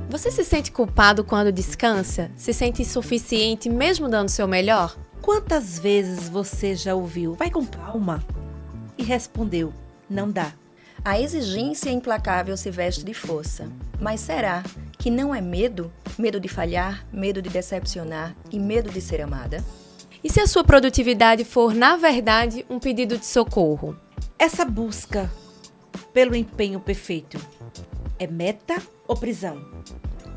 Você se sente culpado quando descansa? Se sente insuficiente mesmo dando seu melhor? Quantas vezes você já ouviu, vai com calma, e respondeu, não dá? A exigência implacável se veste de força. Mas será que não é medo? Medo de falhar, medo de decepcionar e medo de ser amada? E se a sua produtividade for, na verdade, um pedido de socorro? Essa busca pelo empenho perfeito é meta ou prisão?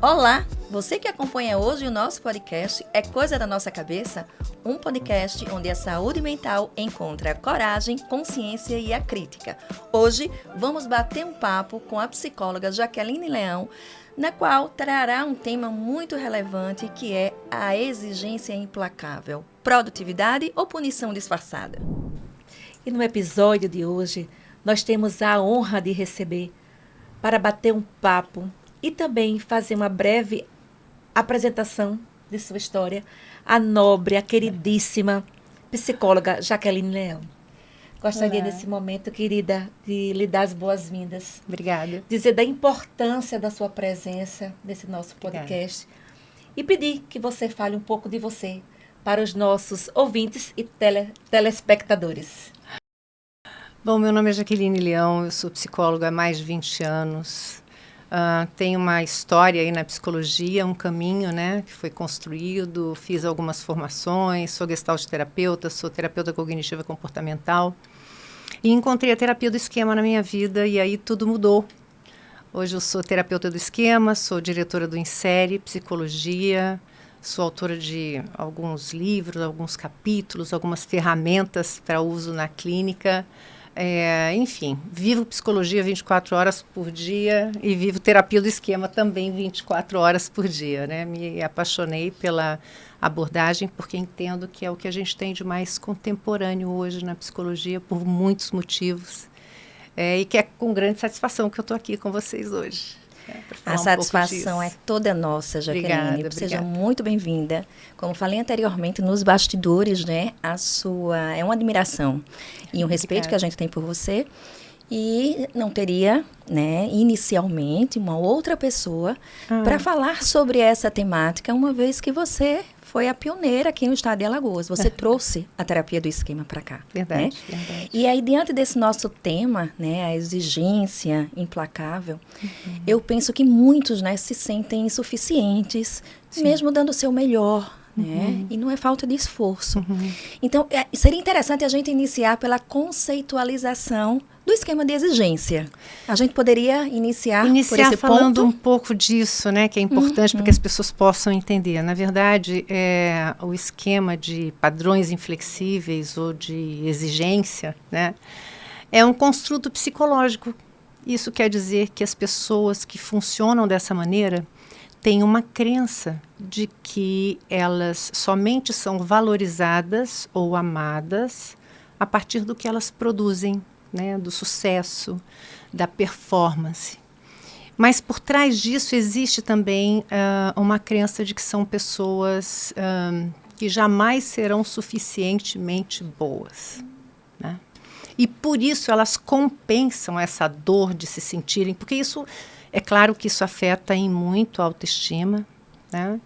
Olá! Você que acompanha hoje o nosso podcast É Coisa da Nossa Cabeça, um podcast onde a saúde mental encontra a coragem, consciência e a crítica. Hoje vamos bater um papo com a psicóloga Jaqueline Leão, na qual trará um tema muito relevante que é a exigência implacável. Produtividade ou punição disfarçada? E no episódio de hoje, nós temos a honra de receber para bater um papo e também fazer uma breve apresentação de sua história, a nobre, a queridíssima psicóloga Jaqueline Leão. Gostaria nesse momento, querida, de lhe dar as boas-vindas. Obrigada. Dizer da importância da sua presença nesse nosso podcast. Obrigada. E pedir que você fale um pouco de você para os nossos ouvintes e telespectadores. Bom, meu nome é Jaqueline Leão, eu sou psicóloga há mais de 20 anos. Tenho uma história aí na psicologia, um caminho, né, que foi construído, fiz algumas formações, sou gestalt terapeuta, sou terapeuta cognitiva comportamental e encontrei a terapia do esquema na minha vida e aí tudo mudou. Hoje eu sou terapeuta do esquema, sou diretora do Insere Psicologia, sou autora de alguns livros, alguns capítulos, algumas ferramentas para uso na clínica. Enfim, vivo psicologia 24 horas por dia e vivo terapia do esquema também 24 horas por dia, né? Me apaixonei pela abordagem porque entendo que é o que a gente tem de mais contemporâneo hoje na psicologia por muitos motivos e que é com grande satisfação que eu estou aqui com vocês hoje. A satisfação é toda nossa, Jaqueline. Obrigada. Seja muito bem-vinda. Como falei anteriormente, nos bastidores, né, a sua é uma admiração e um respeito que a gente tem por você. E não teria, né, inicialmente, uma outra pessoa para falar sobre essa temática, uma vez que você foi a pioneira aqui no estado de Alagoas. Você trouxe a terapia do esquema para cá. Verdade, né? verdade. E aí, diante desse nosso tema, né, a exigência implacável, eu penso que muitos, né, se sentem insuficientes, mesmo dando o seu melhor. Né? E não é falta de esforço. Então, seria interessante a gente iniciar pela conceitualização do esquema de exigência. A gente poderia iniciar por esse falando ponto? um pouco disso, né, que é importante para que as pessoas possam entender. Na verdade, o esquema de padrões inflexíveis ou de exigência, né, é um construto psicológico. Isso quer dizer que as pessoas que funcionam dessa maneira têm uma crença de que elas somente são valorizadas ou amadas a partir do que elas produzem, né, do sucesso, da performance. Mas por trás disso existe também uma crença de que são pessoas que jamais serão suficientemente boas, né? E por isso elas compensam essa dor de se sentirem, porque isso... É claro que isso afeta em muito a autoestima, né?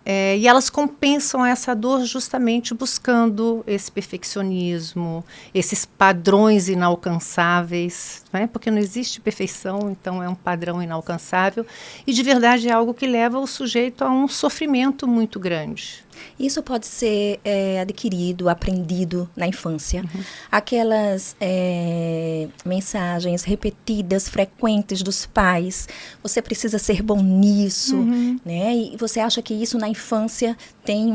E elas compensam essa dor justamente buscando esse perfeccionismo, esses padrões inalcançáveis, né? Porque não existe perfeição, então é um padrão inalcançável. E de verdade é algo que leva o sujeito a um sofrimento muito grande. Isso pode ser adquirido, aprendido na infância. Aquelas mensagens repetidas, frequentes dos pais. Você precisa ser bom nisso, né? E você acha que isso na infância tem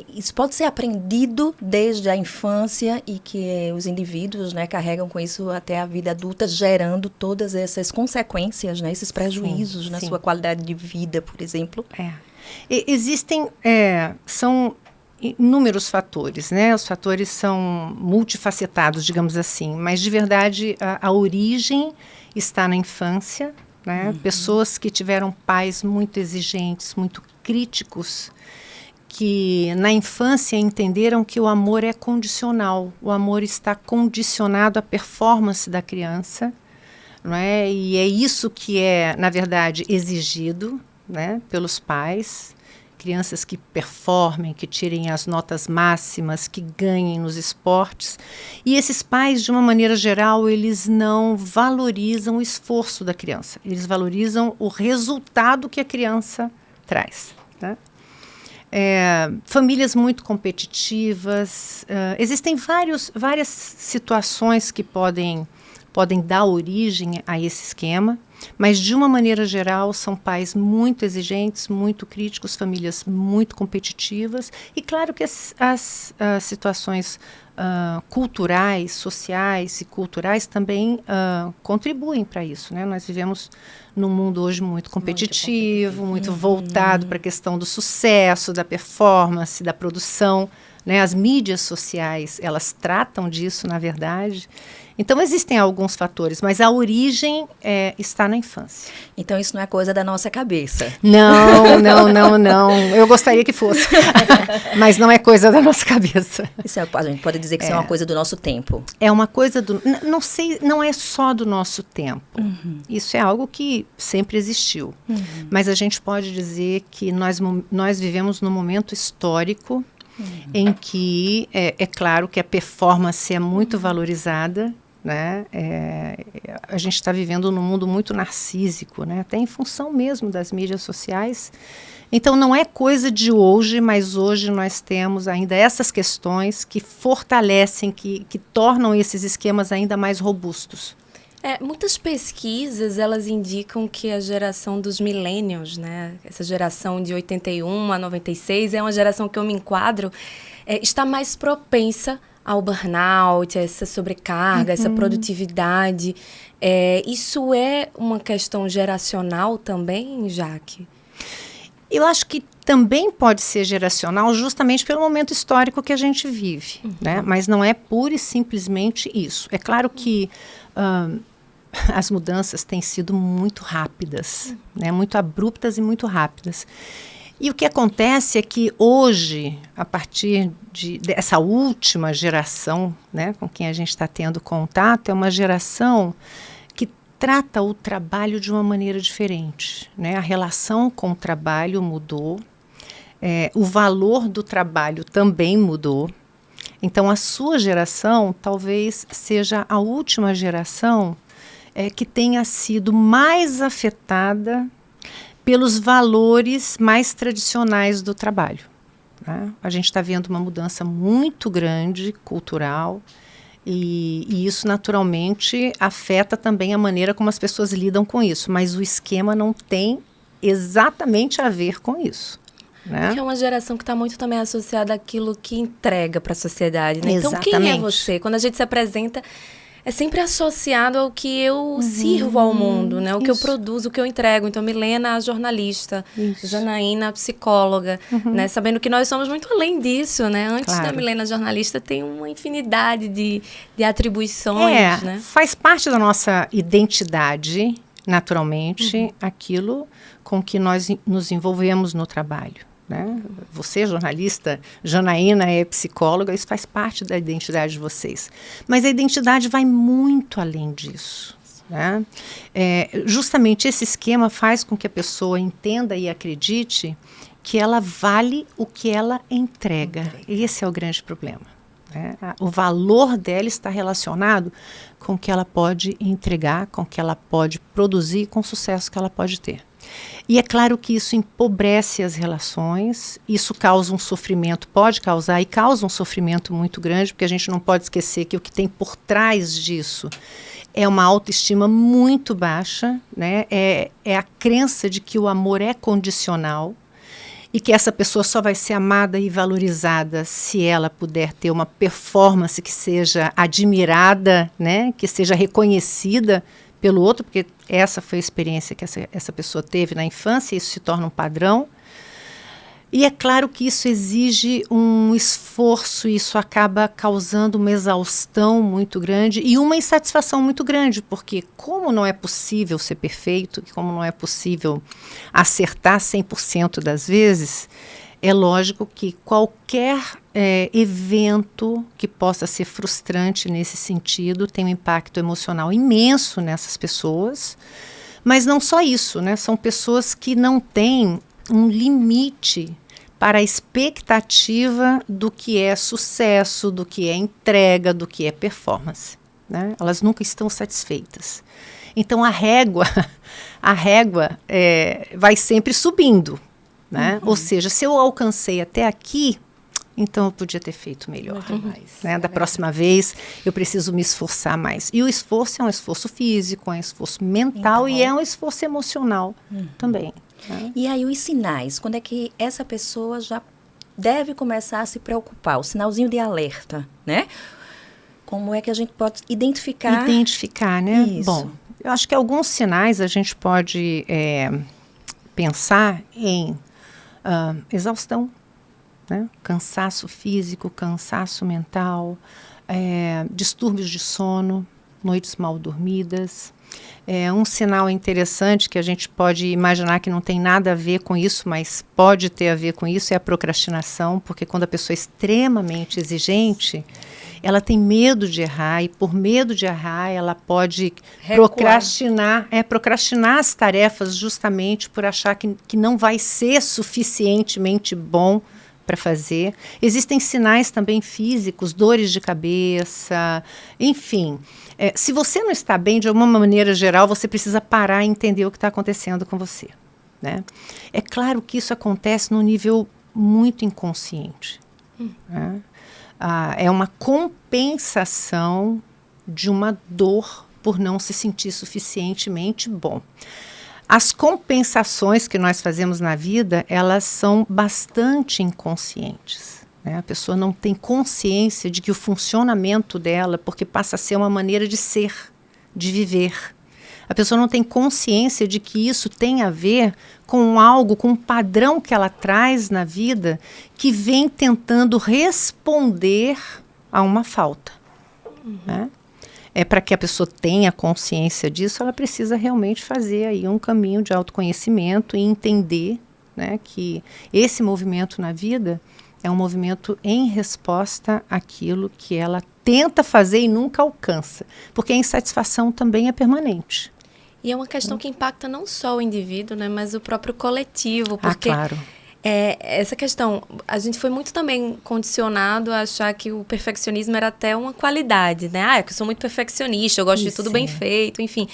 isso pode ser aprendido desde a infância e que os indivíduos, né, carregam com isso até a vida adulta, gerando todas essas consequências, né, esses prejuízos na sua qualidade de vida, por exemplo. Existem, são inúmeros fatores, né? Os fatores são multifacetados, digamos assim, mas de verdade a origem está na infância, né? Pessoas que tiveram pais muito exigentes, muito críticos, que na infância entenderam que o amor é condicional, o amor está condicionado à performance da criança, não é? E é isso que é, na verdade, exigido, né, pelos pais. Crianças que performem, que tirem as notas máximas, que ganhem nos esportes. E esses pais, de uma maneira geral, eles não valorizam o esforço da criança. Eles valorizam o resultado que a criança traz, né? Famílias muito competitivas. Existem várias situações que podem dar origem a esse esquema. Mas, de uma maneira geral, são pais muito exigentes, muito críticos, famílias muito competitivas. E, claro, que as situações culturais, sociais e culturais também contribuem para isso, né? Nós vivemos num mundo hoje muito competitivo, muito voltado para a questão do sucesso, da performance, da produção, né? As mídias sociais, elas tratam disso, na verdade. Então, existem alguns fatores, mas a origem está na infância. Então, isso não é coisa da nossa cabeça. Não. Eu gostaria que fosse, mas não é coisa da nossa cabeça. Isso a gente pode dizer que isso é uma coisa do nosso tempo. É uma coisa do... não é só do nosso tempo. Isso é algo que sempre existiu. Mas a gente pode dizer que nós vivemos num momento histórico em que é claro que a performance é muito valorizada, né? A gente está vivendo num mundo muito narcísico, né? Até em função mesmo das mídias sociais. Então, não é coisa de hoje, mas hoje nós temos ainda essas questões que fortalecem, que tornam esses esquemas ainda mais robustos. Muitas pesquisas, elas indicam que a geração dos millennials, né, essa geração de 81 a 96, é uma geração que eu me enquadro, está mais propensa ao burnout, a essa sobrecarga, essa produtividade. Isso é uma questão geracional também, Jaque? Eu acho que também pode ser geracional justamente pelo momento histórico que a gente vive, né? Mas não é pura e simplesmente isso. É claro que as mudanças têm sido muito rápidas, né? Muito abruptas e muito rápidas. E o que acontece é que hoje, a partir dessa última geração, né, com quem a gente está tendo contato, é uma geração que trata o trabalho de uma maneira diferente, né? A relação com o trabalho mudou, o valor do trabalho também mudou. Então, a sua geração talvez seja a última geração que tenha sido mais afetada pelos valores mais tradicionais do trabalho, né? A gente está vendo uma mudança muito grande, cultural, e isso naturalmente afeta também a maneira como as pessoas lidam com isso, mas o esquema não tem exatamente a ver com isso, né? Que é uma geração que está muito também associada àquilo que entrega para a sociedade, né? Exatamente. Então, quem é você? Quando a gente se apresenta, é sempre associado ao que eu sirvo ao mundo, né? O que eu produzo, o que eu entrego. Então, Milena, a jornalista, Janaína, a psicóloga, né? Sabendo que nós somos muito além disso, né? Antes da Milena jornalista, tem uma infinidade de atribuições, né? Faz parte da nossa identidade, naturalmente, aquilo com que nós nos envolvemos no trabalho, né? Você, jornalista, Janaína é psicóloga, isso faz parte da identidade de vocês. Mas a identidade vai muito além disso, né? Justamente esse esquema faz com que a pessoa entenda e acredite que ela vale o que ela entrega. Esse é o grande problema, né? O valor dela está relacionado com o que ela pode entregar, com o que ela pode produzir, com o sucesso que ela pode ter. E é claro que isso empobrece as relações, isso causa um sofrimento, pode causar e causa um sofrimento muito grande, porque a gente não pode esquecer que o que tem por trás disso é uma autoestima muito baixa, né? É a crença de que o amor é condicional e que essa pessoa só vai ser amada e valorizada se ela puder ter uma performance que seja admirada, né? Que seja reconhecida pelo outro, porque essa foi a experiência que essa pessoa teve na infância, isso se torna um padrão. E é claro que isso exige um esforço, isso acaba causando uma exaustão muito grande e uma insatisfação muito grande, porque como não é possível ser perfeito, como não é possível acertar 100% das vezes, é lógico que qualquer evento que possa ser frustrante nesse sentido tem um impacto emocional imenso nessas pessoas. Mas não só isso, né? São pessoas que não têm um limite para a expectativa do que é sucesso, do que é entrega, do que é performance, né? Elas nunca estão satisfeitas. Então a régua vai sempre subindo, né? Ou seja, se eu alcancei até aqui, então eu podia ter feito melhor. Né? Da próxima vez eu preciso me esforçar mais. E o esforço é um esforço físico, é um esforço mental e é um esforço emocional também. Né? E aí os sinais, quando é que essa pessoa já deve começar a se preocupar? O sinalzinho de alerta, né? Como é que a gente pode identificar? Identificar, né? Isso. Bom, eu acho que alguns sinais a gente pode pensar em exaustão, né? Cansaço físico, cansaço mental, distúrbios de sono, noites mal dormidas. Um sinal interessante que a gente pode imaginar que não tem nada a ver com isso, mas pode ter a ver com isso, é a procrastinação, porque quando a pessoa é extremamente exigente, ela tem medo de errar, e por medo de errar, ela pode procrastinar as tarefas justamente por achar que não vai ser suficientemente bom para fazer. Existem sinais também físicos, dores de cabeça, enfim. Se você não está bem, de alguma maneira geral, você precisa parar e entender o que está acontecendo com você, né? É claro que isso acontece num nível muito inconsciente. Né? É uma compensação de uma dor por não se sentir suficientemente bom. As compensações que nós fazemos na vida, elas são bastante inconscientes. Né? A pessoa não tem consciência de que o funcionamento dela, porque passa a ser uma maneira de ser, de viver. A pessoa não tem consciência de que isso tem a ver com algo, com um padrão que ela traz na vida que vem tentando responder a uma falta. Né? Para que a pessoa tenha consciência disso, ela precisa realmente fazer aí um caminho de autoconhecimento e entender, né, que esse movimento na vida é um movimento em resposta àquilo que ela tenta fazer e nunca alcança. Porque a insatisfação também é permanente. E é uma questão que impacta não só o indivíduo, né, mas o próprio coletivo. Porque claro. Essa questão, a gente foi muito também condicionado a achar que o perfeccionismo era até uma qualidade, né? Que eu sou muito perfeccionista, eu gosto de tudo bem feito, enfim.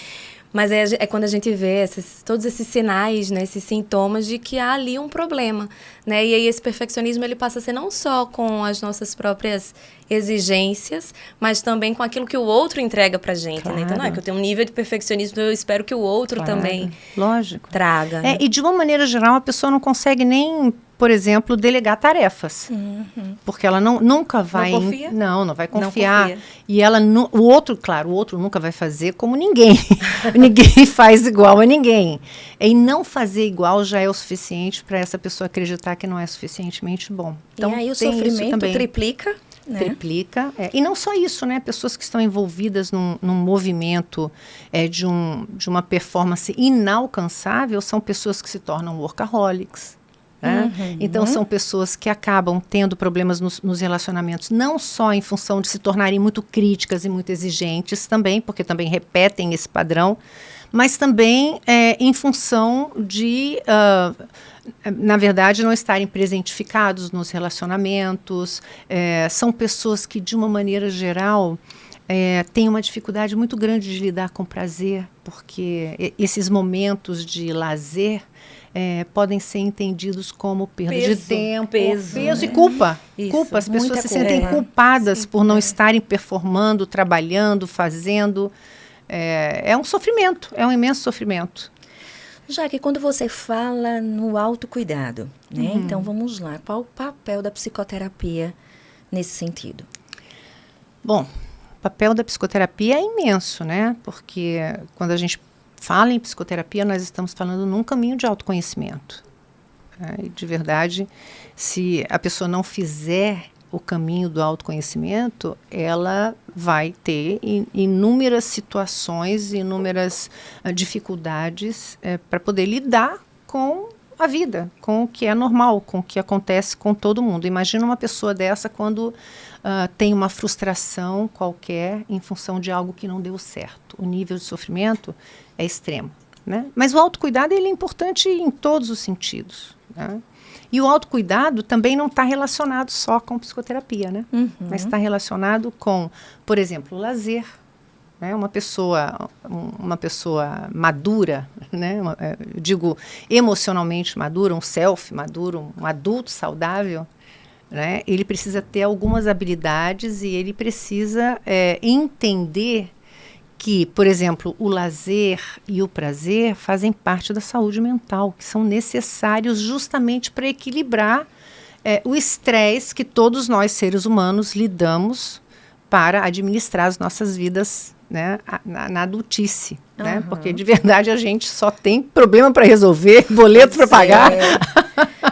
Mas é quando a gente vê todos esses sinais, né, esses sintomas de que há ali um problema, né? E aí esse perfeccionismo ele passa a ser não só com as nossas próprias exigências, mas também com aquilo que o outro entrega pra gente, Claro. né? Então não é que eu tenho um nível de perfeccionismo, eu espero que o outro também traga. Né? E de uma maneira geral, a pessoa não consegue nem, por exemplo, delegar tarefas. Porque ela nunca vai... Não confia? Não vai Não confiar. confia. E ela, o outro nunca vai fazer como ninguém. Ninguém faz igual a ninguém. E não fazer igual já é o suficiente para essa pessoa acreditar que não é suficientemente bom. Então, e aí o tem isso sofrimento também. triplica, né? Triplica. E não só isso, né? Pessoas que estão envolvidas num movimento de uma performance inalcançável são pessoas que se tornam workaholics. Né? Então, são pessoas que acabam tendo problemas nos relacionamentos, não só em função de se tornarem muito críticas e muito exigentes também, porque também repetem esse padrão, mas também em função de, na verdade, não estarem presentificados nos relacionamentos. São pessoas que, de uma maneira geral, têm uma dificuldade muito grande de lidar com prazer, porque esses momentos de lazer podem ser entendidos como perda de tempo, peso e culpa. Isso, Culpa. As pessoas muita se culpa. sentem culpadas por não estarem performando, trabalhando, fazendo. É um sofrimento, é um imenso sofrimento. Já que quando você fala no autocuidado, né? Então vamos lá, qual o papel da psicoterapia nesse sentido? Bom, o papel da psicoterapia é imenso, né? Porque quando a gente fala em psicoterapia, nós estamos falando num caminho de autoconhecimento. E de verdade, se a pessoa não fizer o caminho do autoconhecimento, ela vai ter inúmeras situações, inúmeras dificuldades para poder lidar com a vida, com o que é normal, com o que acontece com todo mundo. Imagina uma pessoa dessa quando tem uma frustração qualquer em função de algo que não deu certo. O nível de sofrimento é extremo, né? Mas o autocuidado ele é importante em todos os sentidos, né? E o autocuidado também não está relacionado só com psicoterapia, né? Mas está relacionado com, por exemplo, o lazer. Né? Uma pessoa madura, né? Eu digo emocionalmente madura, um self maduro, um adulto saudável, né? Ele precisa ter algumas habilidades e ele precisa entender que, por exemplo, o lazer e o prazer fazem parte da saúde mental, que são necessários justamente para equilibrar o estresse que todos nós, seres humanos, lidamos para administrar as nossas vidas, né, na adultice, né? Porque, de verdade, a gente só tem problema para resolver, boleto para pagar.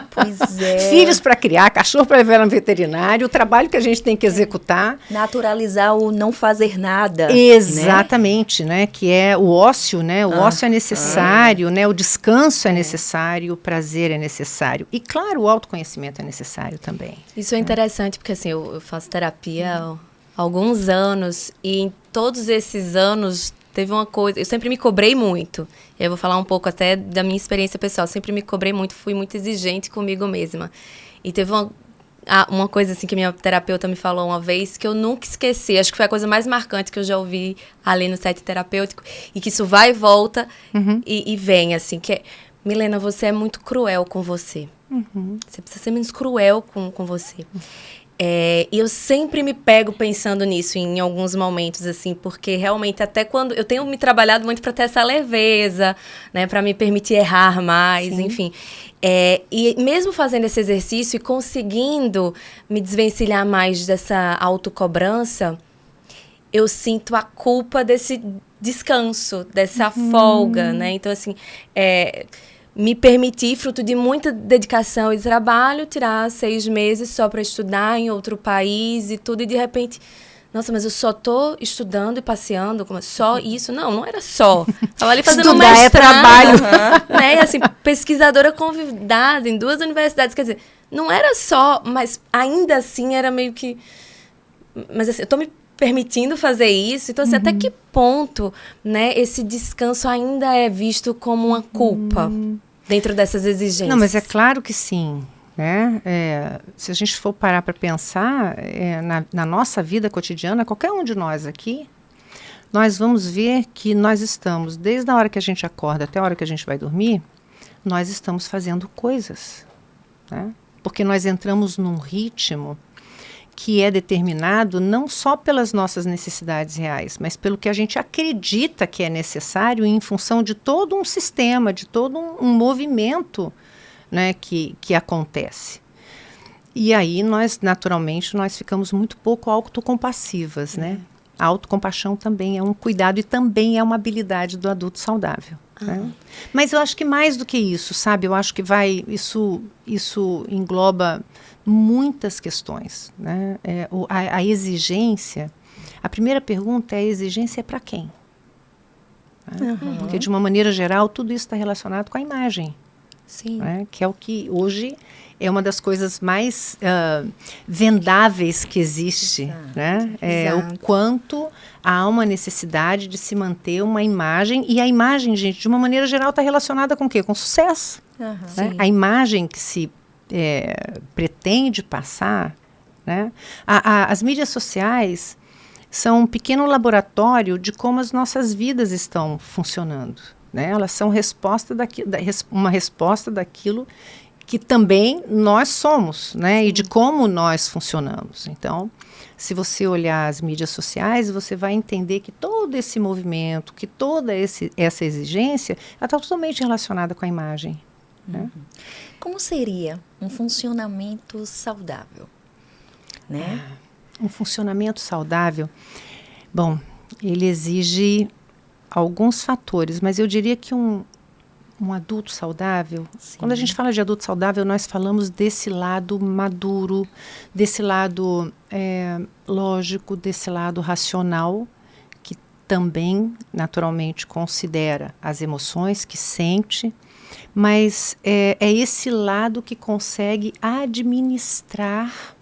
Pois é. Filhos para criar, cachorro para levar no veterinário, o trabalho que a gente tem que executar. Naturalizar o não fazer nada. Exatamente, né? Que é o ócio, né? O ócio é necessário, né? O descanso é necessário, o prazer é necessário. E, claro, o autoconhecimento é necessário também. Isso é interessante, porque assim, eu faço terapia há alguns anos, e em todos esses anos teve uma coisa, eu sempre me cobrei muito. Eu vou falar um pouco até da minha experiência pessoal. Sempre me cobrei muito, fui muito exigente comigo mesma. E teve uma coisa assim que minha terapeuta me falou uma vez que eu nunca esqueci. Acho que foi a coisa mais marcante que eu já ouvi ali no set terapêutico. E que isso vai e volta e vem, assim, que é: Milena, você é muito cruel com você. Você precisa ser menos cruel com você. E eu sempre me pego pensando nisso em alguns momentos, assim, porque realmente até quando... Eu tenho me trabalhado muito para ter essa leveza, né, para me permitir errar mais, enfim. E mesmo fazendo esse exercício e conseguindo me desvencilhar mais dessa autocobrança, eu sinto a culpa desse descanso, dessa folga, né? Então, assim... me permitir, fruto de muita dedicação e trabalho, tirar 6 meses só para estudar em outro país e tudo, e de repente, nossa, mas eu só tô estudando e passeando, só isso? Não era só. Estava ali fazendo um mestrado, trabalho. né? E, assim, pesquisadora convidada em 2 universidades, quer dizer, não era só, mas ainda assim era meio que... Mas assim, eu tô me permitindo fazer isso, então assim, até que ponto, né, esse descanso ainda é visto como uma culpa dentro dessas exigências? Não, mas é claro que sim, né? Se a gente for parar para pensar na nossa vida cotidiana, qualquer um de nós aqui, nós vamos ver que nós estamos, desde a hora que a gente acorda até a hora que a gente vai dormir, nós estamos fazendo coisas, né? Porque nós entramos num ritmo que é determinado não só pelas nossas necessidades reais, mas pelo que a gente acredita que é necessário em função de todo um sistema, de todo um movimento, né, que acontece. E aí, naturalmente, nós ficamos muito pouco autocompassivas, né? A autocompaixão também é um cuidado e também é uma habilidade do adulto saudável. Né? Mas eu acho que mais do que isso, sabe? Eu acho que isso engloba muitas questões, né? A exigência, a primeira pergunta é: a exigência é para quem? Né? Porque, de uma maneira geral, tudo isso está relacionado com a imagem. Sim. Né? Que é o que hoje é uma das coisas mais vendáveis que existe. Né? O quanto há uma necessidade de se manter uma imagem, e a imagem, gente, de uma maneira geral, está relacionada com o quê? Com sucesso. Né? A imagem que se pretende passar, né? As mídias sociais são um pequeno laboratório de como as nossas vidas estão funcionando, né? Elas são uma resposta daquilo que também nós somos, né? E de como nós funcionamos. Então, se você olhar as mídias sociais, você vai entender que todo esse movimento, que toda essa exigência, ela está totalmente relacionada com a imagem. Né? Como seria um funcionamento saudável? Né? Um funcionamento saudável, bom, ele exige alguns fatores, mas eu diria que um adulto saudável, quando a gente fala de adulto saudável, nós falamos desse lado maduro, desse lado lógico, desse lado racional, que também naturalmente considera as emoções, que sente, mas é esse lado que consegue administrar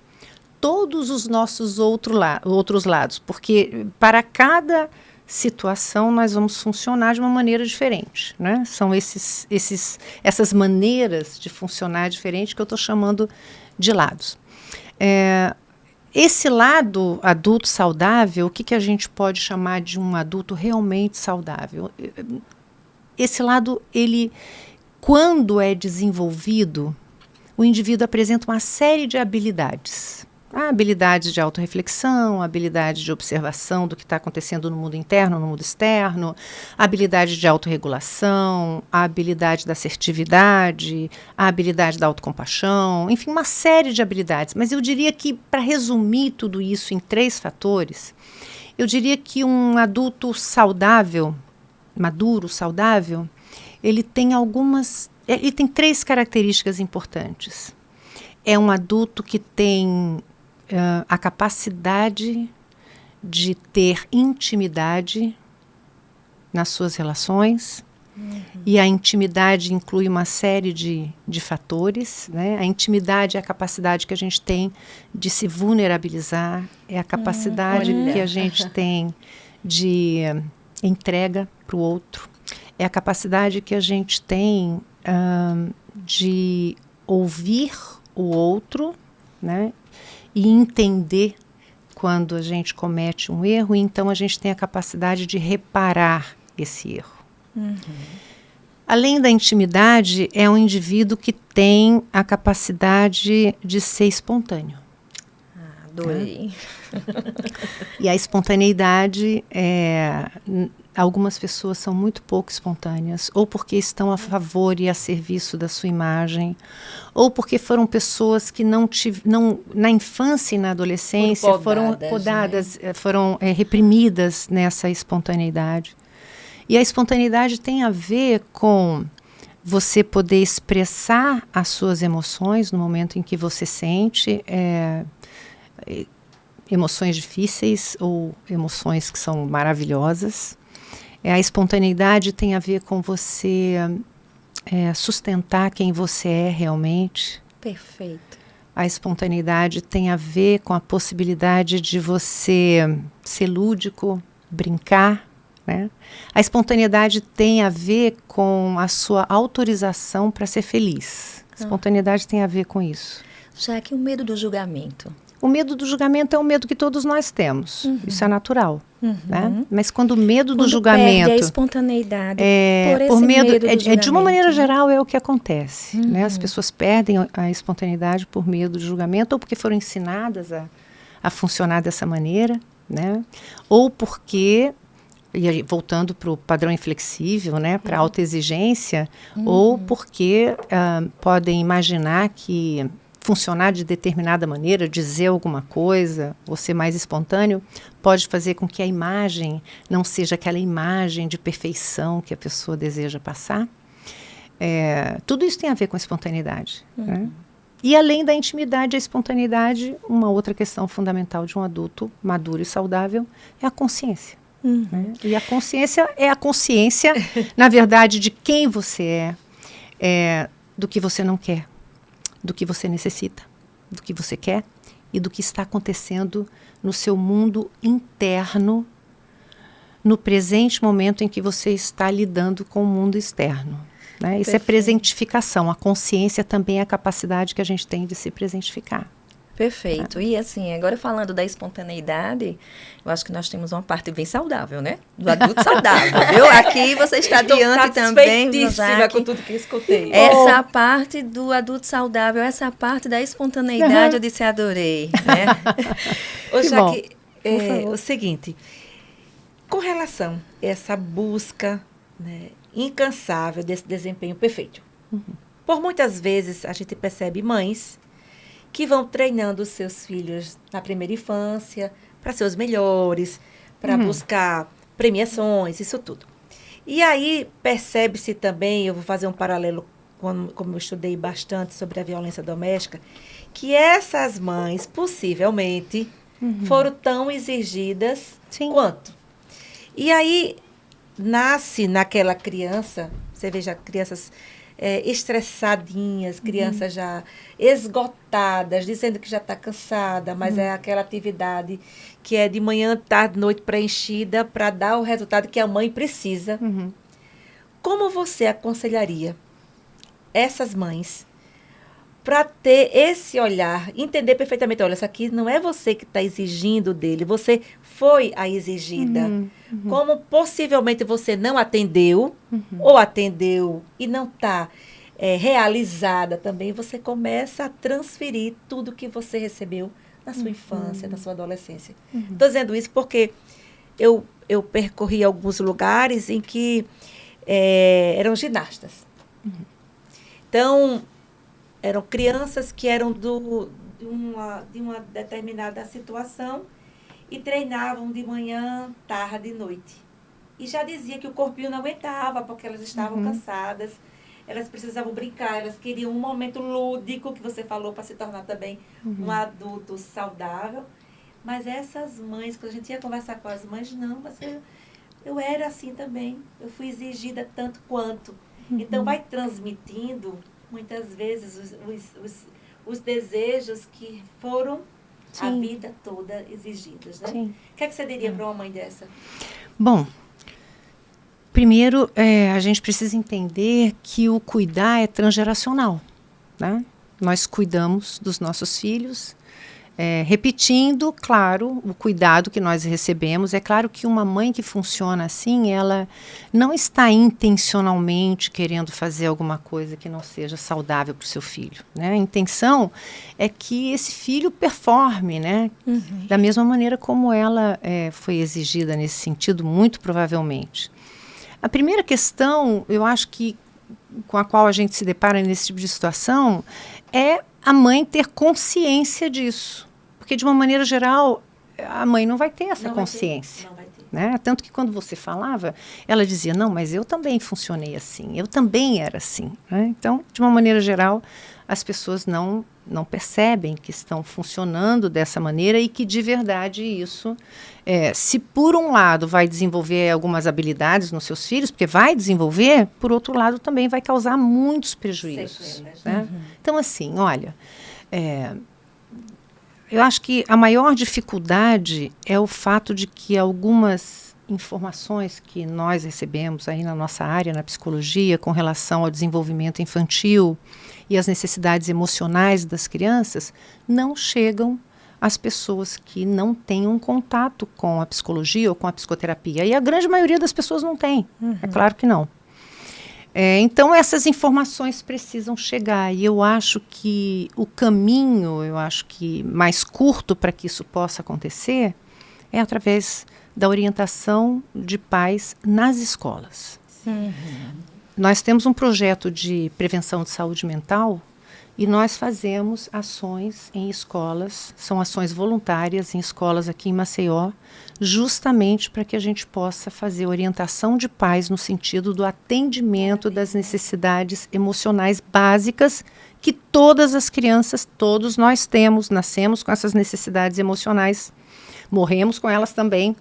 todos os nossos outros lados, porque para cada situação nós vamos funcionar de uma maneira diferente, né? São essas maneiras de funcionar diferente que eu estou chamando de lados. Esse lado adulto saudável, o que a gente pode chamar de um adulto realmente saudável? Esse lado, ele, quando é desenvolvido, o indivíduo apresenta uma série de habilidades. A habilidade de autorreflexão, a habilidade de observação do que está acontecendo no mundo interno, no mundo externo, a habilidade de autorregulação, a habilidade da assertividade, a habilidade da autocompaixão, enfim, uma série de habilidades. Mas eu diria que, para resumir tudo isso em 3 fatores, eu diria que um adulto saudável, maduro, saudável, ele tem 3 características importantes. É um adulto que tem a capacidade de ter intimidade nas suas relações, e a intimidade inclui uma série de fatores, né? A intimidade é a capacidade que a gente tem de se vulnerabilizar, é a capacidade que a gente tem de entrega para o outro, é a capacidade que a gente tem de ouvir o outro, né? E entender quando a gente comete um erro, e então a gente tem a capacidade de reparar esse erro. Além da intimidade, é um indivíduo que tem a capacidade de ser espontâneo. Adorei. E a espontaneidade, algumas pessoas são muito pouco espontâneas, ou porque estão a favor e a serviço da sua imagem, ou porque foram pessoas que não na infância e na adolescência foram podadas, né? Foram reprimidas nessa espontaneidade. E a espontaneidade tem a ver com você poder expressar as suas emoções no momento em que você sente emoções difíceis ou emoções que são maravilhosas. A espontaneidade tem a ver com você sustentar quem você é realmente. Perfeito. A espontaneidade tem a ver com a possibilidade de você ser lúdico, brincar, né? A espontaneidade tem a ver com a sua autorização para ser feliz. A espontaneidade tem a ver com isso. Já que o medo do julgamento. O medo do julgamento é um medo que todos nós temos. Isso é natural. Né? Mas quando o medo do julgamento... Perde a espontaneidade por medo do julgamento. De uma maneira geral, é o que acontece. Né? As pessoas perdem a espontaneidade por medo do julgamento, ou porque foram ensinadas a funcionar dessa maneira, né? Ou porque... E aí, voltando para o padrão inflexível, né, para a autoexigência, ou porque podem imaginar que funcionar de determinada maneira, dizer alguma coisa, ou ser mais espontâneo, pode fazer com que a imagem não seja aquela imagem de perfeição que a pessoa deseja passar. Tudo isso tem a ver com a espontaneidade. Né? E além da intimidade e a espontaneidade, uma outra questão fundamental de um adulto maduro e saudável é a consciência. Né? E a consciência é a consciência, na verdade, de quem você do que você não quer, do que você necessita, do que você quer e do que está acontecendo no seu mundo interno, no presente momento em que você está lidando com o mundo externo. Né? Isso é presentificação. A consciência também é a capacidade que a gente tem de se presentificar. Perfeito. E assim, agora falando da espontaneidade, eu acho que nós temos uma parte bem saudável, né? Do adulto saudável, viu? Aqui você está diante também, com tudo que eu escutei. Essa parte do adulto saudável, essa parte da espontaneidade, eu disse, adorei, né? Jaque, o seguinte, com relação a essa busca, né, incansável desse desempenho perfeito, por muitas vezes a gente percebe mães que vão treinando os seus filhos na primeira infância para ser os melhores, para buscar premiações, isso tudo. E aí percebe-se também, eu vou fazer um paralelo, como eu estudei bastante sobre a violência doméstica, que essas mães possivelmente foram tão exigidas quanto. E aí nasce naquela criança, você veja crianças estressadinhas, crianças já esgotadas, dizendo que já está cansada, mas é aquela atividade que é de manhã, tarde, noite preenchida para dar o resultado que a mãe precisa. Como você aconselharia essas mães para ter esse olhar, entender perfeitamente, olha, isso aqui não é você que está exigindo dele, você foi a exigida. Como possivelmente você não atendeu, ou atendeu e não está realizada também, você começa a transferir tudo que você recebeu na sua infância, na sua adolescência. Estou dizendo isso porque eu percorri alguns lugares em que eram ginastas. Então, eram crianças que eram de uma determinada situação e treinavam de manhã, tarde e noite. E já dizia que o corpinho não aguentava, porque elas estavam cansadas, elas precisavam brincar, elas queriam um momento lúdico, que você falou, para se tornar também um adulto saudável. Mas essas mães, quando a gente ia conversar com as mães, não, mas eu era assim também, eu fui exigida tanto quanto. Então, vai transmitindo, muitas vezes, os desejos que foram a vida toda exigidos, né? O que é que você diria para uma mãe dessa? Bom, primeiro, a gente precisa entender que o cuidar é transgeracional, né? Nós cuidamos dos nossos filhos, repetindo, claro, o cuidado que nós recebemos. É claro que uma mãe que funciona assim, ela não está intencionalmente querendo fazer alguma coisa que não seja saudável para o seu filho, né? A intenção é que esse filho performe, né? Da mesma maneira como ela foi exigida nesse sentido, muito provavelmente. A primeira questão, eu acho que com a qual a gente se depara nesse tipo de situação, é a mãe ter consciência disso. Porque, de uma maneira geral, a mãe não vai ter essa consciência. Não vai ter. Né? Tanto que, quando você falava, ela dizia, não, mas eu também funcionei assim, eu também era assim. Né? Então, de uma maneira geral, as pessoas não percebem que estão funcionando dessa maneira e que, de verdade, isso, se por um lado vai desenvolver algumas habilidades nos seus filhos, porque vai desenvolver, por outro lado também vai causar muitos prejuízos. Né? Então, assim, olha, eu acho que a maior dificuldade é o fato de que algumas informações que nós recebemos aí na nossa área, na psicologia, com relação ao desenvolvimento infantil e as necessidades emocionais das crianças, não chegam às pessoas que não têm um contato com a psicologia ou com a psicoterapia. E a grande maioria das pessoas não tem, é claro que não. Então, essas informações precisam chegar. E eu acho que o caminho, mais curto para que isso possa acontecer é através da orientação de pais nas escolas. Nós temos um projeto de prevenção de saúde mental e nós fazemos ações em escolas, são ações voluntárias em escolas aqui em Maceió, justamente para que a gente possa fazer orientação de pais no sentido do atendimento das necessidades emocionais básicas que todas as crianças, todos nós temos, nascemos com essas necessidades emocionais, morremos com elas também,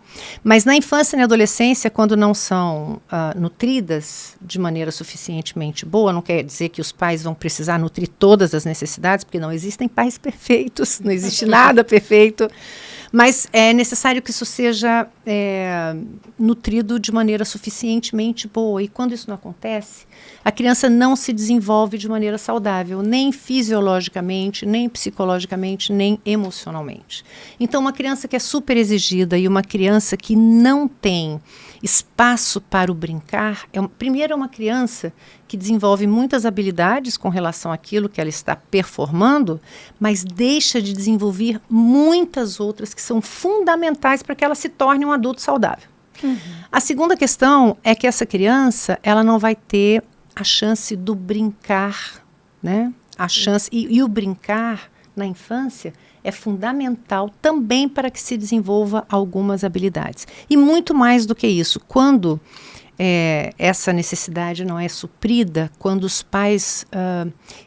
mas na infância e na adolescência, quando não são nutridas de maneira suficientemente boa, não quer dizer que os pais vão precisar nutrir todas as necessidades, porque não existem pais perfeitos, não existe nada perfeito, mas é necessário que isso seja nutrido de maneira suficientemente boa, e quando isso não acontece, a criança não se desenvolve de maneira saudável, nem fisiologicamente, nem psicologicamente, nem emocionalmente. Então, uma criança que é super exigida e uma criança que não tem espaço para o brincar, primeiro é uma criança que desenvolve muitas habilidades com relação àquilo que ela está performando, mas deixa de desenvolver muitas outras que são fundamentais para que ela se torne um adulto saudável. A segunda questão é que essa criança, ela não vai ter a chance do brincar, né? A chance, e o brincar na infância é fundamental também para que se desenvolva algumas habilidades. E muito mais do que isso, quando essa necessidade não é suprida, quando os pais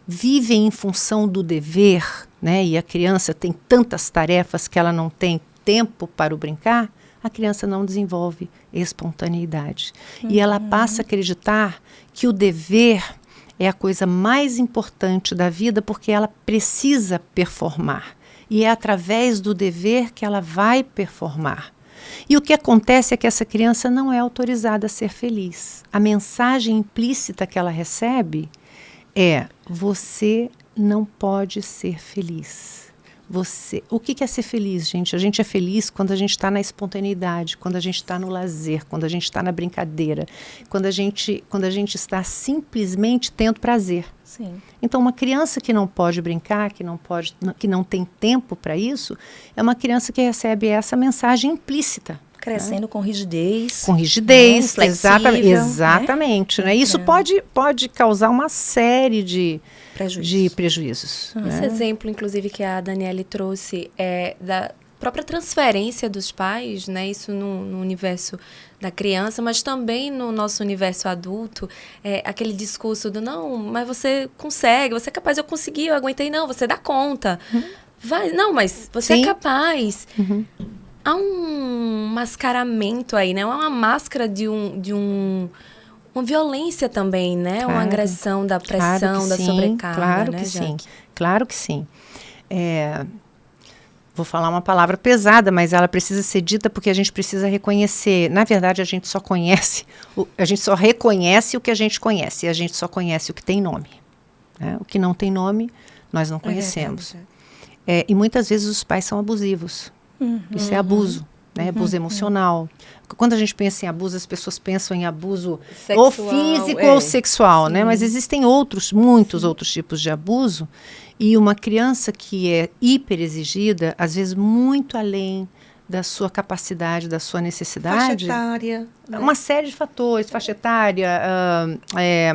vivem em função do dever, né, e a criança tem tantas tarefas que ela não tem tempo para o brincar, a criança não desenvolve espontaneidade. E ela passa a acreditar que o dever é a coisa mais importante da vida porque ela precisa performar. E é através do dever que ela vai performar. E o que acontece é que essa criança não é autorizada a ser feliz. A mensagem implícita que ela recebe é: você não pode ser feliz. O que é ser feliz, gente? A gente é feliz quando a gente está na espontaneidade, quando a gente está no lazer, quando a gente está na brincadeira, quando a gente está simplesmente tendo prazer. Sim. Então, uma criança que não pode brincar, que não tem tempo para isso, é uma criança que recebe essa mensagem implícita. Crescendo com rigidez. Com rigidez, né? exatamente. Né? Isso pode causar uma série de prejuízos. Esse Né? exemplo, inclusive, que a Daniele trouxe é da própria transferência dos pais, né? Isso no universo da criança, mas também no nosso universo adulto, aquele discurso do não, mas você consegue, você é capaz, eu consegui, eu aguentei, não, você dá conta. Vai, não, mas você é capaz. Há um mascaramento aí, né? Uma máscara de uma violência também, né? Claro, uma agressão da pressão, da sobrecarga. Claro né, que sim, Jaque? claro que sim. Vou falar uma palavra pesada, mas ela precisa ser dita porque a gente precisa reconhecer. Na verdade, a gente só reconhece o que a gente conhece. E a gente só conhece o que tem nome. Né? O que não tem nome, nós não conhecemos. E muitas vezes os pais são abusivos. Isso é abuso. Né? Abuso emocional. Quando a gente pensa em abuso, as pessoas pensam em abuso Sexual, ou físico ou sexual, né? Mas existem muitos outros tipos de abuso. E uma criança que é hiper exigida, às vezes muito além da sua capacidade, da sua necessidade. Faixa etária. Né? Uma série de fatores, faixa etária,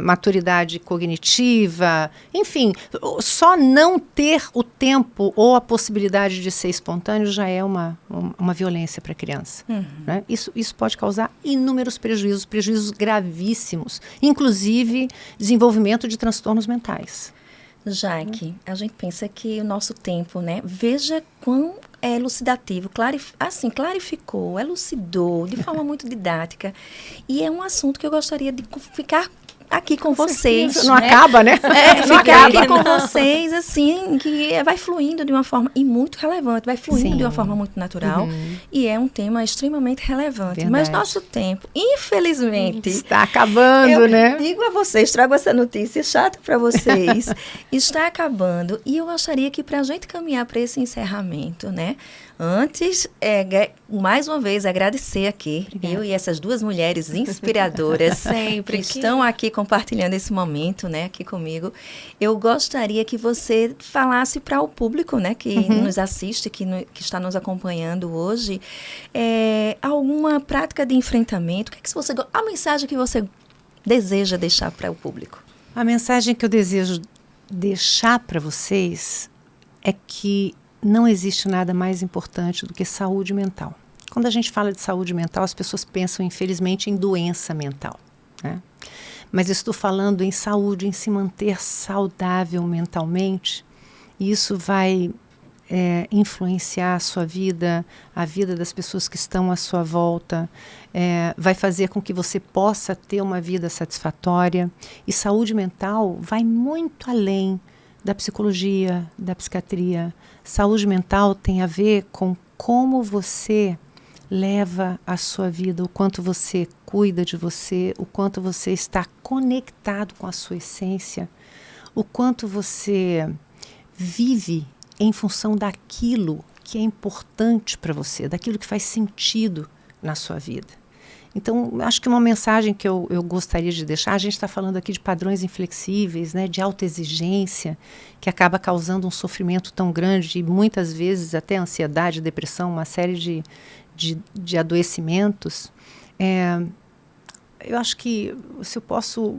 maturidade cognitiva, enfim, só não ter o tempo ou a possibilidade de ser espontâneo já é uma violência para a criança. Né? Isso pode causar inúmeros prejuízos gravíssimos, inclusive desenvolvimento de transtornos mentais. Jaque, a gente pensa que o nosso tempo, né? Veja quão elucidativo, clarificou, elucidou de forma muito didática. E é um assunto que eu gostaria de ficar aqui com vocês. Não né? acaba, né? Ficar aqui com vocês, assim, que vai fluindo de uma forma, e muito relevante, vai fluindo de uma forma muito natural. E é um tema extremamente relevante. Verdade. Mas nosso tempo, infelizmente... Está acabando, né? Digo a vocês, trago essa notícia chata para vocês. Está acabando. E eu gostaria que, para a gente caminhar para esse encerramento, né? Antes, mais uma vez, agradecer aqui, eu e essas duas mulheres inspiradoras Sempre que estão aqui compartilhando esse momento, né, aqui comigo. Eu gostaria que você falasse para o público, né, que nos assiste, que está nos acompanhando hoje, alguma prática de enfrentamento, a mensagem que você deseja deixar para o público. A mensagem que eu desejo deixar para vocês é que não existe nada mais importante do que saúde mental. Quando a gente fala de saúde mental, as pessoas pensam, infelizmente, em doença mental. Né? Mas eu estou falando em saúde, em se manter saudável mentalmente. E isso vai influenciar a sua vida, a vida das pessoas que estão à sua volta, vai fazer com que você possa ter uma vida satisfatória. E saúde mental vai muito além da psicologia, da psiquiatria. Saúde mental tem a ver com como você leva a sua vida, o quanto você cuida de você, o quanto você está conectado com a sua essência, o quanto você vive em função daquilo que é importante para você, daquilo que faz sentido na sua vida. Então, acho que uma mensagem que eu gostaria de deixar, a gente está falando aqui de padrões inflexíveis, né, de alta exigência, que acaba causando um sofrimento tão grande e muitas vezes até ansiedade, depressão, uma série de adoecimentos. Eu acho que se eu posso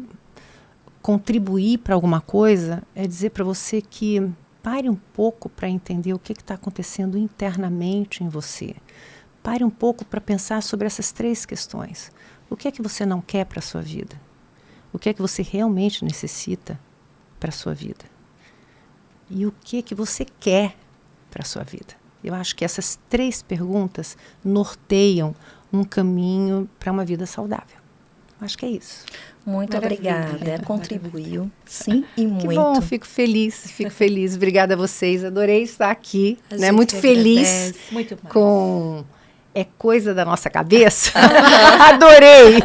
contribuir para alguma coisa, é dizer para você que pare um pouco para entender o que está acontecendo internamente em você. Pare um pouco para pensar sobre essas 3 questões. O que é que você não quer para a sua vida? O que é que você realmente necessita para a sua vida? E o que é que você quer para a sua vida? Eu acho que essas 3 perguntas norteiam um caminho para uma vida saudável. Acho que é isso. Muito obrigada. Contribuiu, sim, e muito. Que bom, fico feliz. Obrigada a vocês. Adorei estar aqui, A né? gente Muito que feliz agradece. Muito mais. com É Coisa da Nossa Cabeça. Adorei.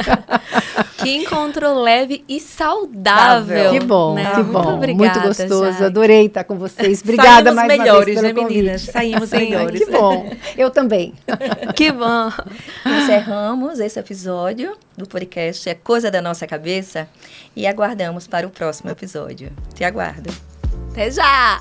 Que encontro leve e saudável. Que bom, né? que Muito bom. obrigada, Muito gostoso. Jaque. Adorei estar com vocês. Obrigada Saímos mais melhores, uma vez né, pelo meninas? convite. Saímos Sim, melhores. Que bom. Eu também. Que bom. Encerramos esse episódio do podcast É Coisa da Nossa Cabeça e aguardamos para o próximo episódio. Te aguardo. Até já!